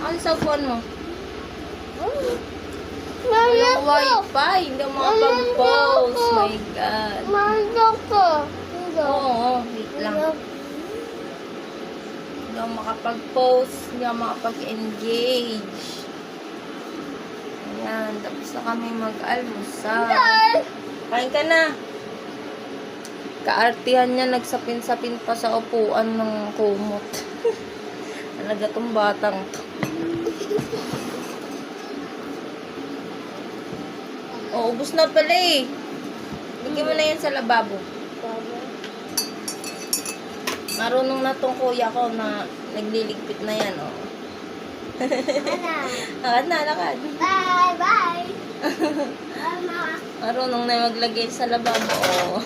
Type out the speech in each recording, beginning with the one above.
Ano sa phone mo? Mama Walang ko. wifi. Hindi ako makapag-post. Mama ko. My God. Mama ko. Oo, wait lang. Hindi ako makapag-post. Hindi ako makapag-engage. Ayan, tapos na kami mag-almusal. Kain ka na. Kaartihan niya, nagsapin-sapin pa sa upuan ng kumot. Talaga tong batang to. Oh, ubos na pala eh. Bigyan mo na yan sa lababo. Marunong na tong kuya ko na nagliligpit na yan, oh. Lakad na, lakad. Bye, bye. Mama. Marunong na maglagay sa lababo, oh.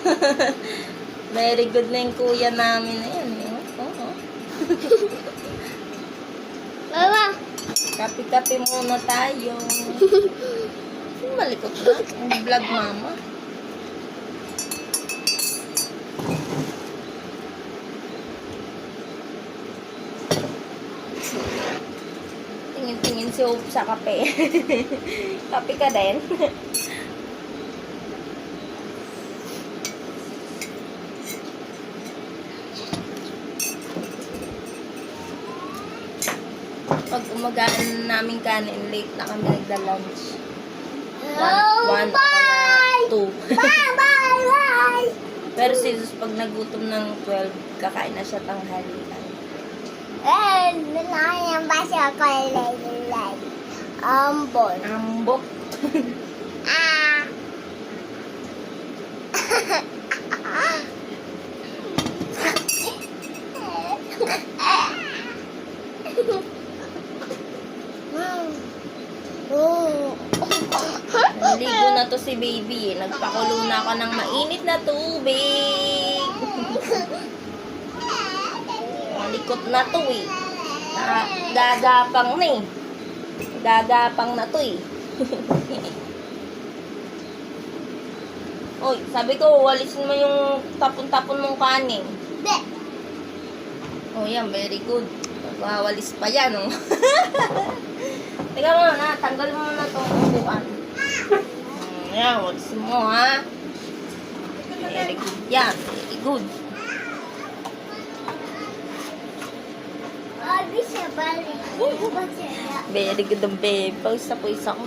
Very good na yung kuya namin na yan, eh. Oh. Mama. Kapi-kapi muna tayo. Malikot na. Ang vlog mama. Tingin-tingin si Hope sa kape. Kape ka din. Pag umagaan namin kanin, late na kami nagda-lunch. One o kaya 2. Bye, bye, bye. Pero si Jesus, pag nagutom ng 12, kakain na siya tanghalian. Nalayan ba siya ko lay? Ambon. Ambok. Ah. Naligo na to si baby. Nagpakulo na ako ng mainit na tubig. Malikot na to eh. Gagapang na eh. Gagapang na to eh. Oy, sabi ko, walisin mo yung tapon-tapon mong kanin. Be. Oh, yan, very good. Magwawalis pa yan, oh. Teka mo na, tanggal mo na itong upuan. Yan, walisin mo, ha. Very good yan, very good. Abi siya balik. Very good ang babe. Pawis na pawis ako.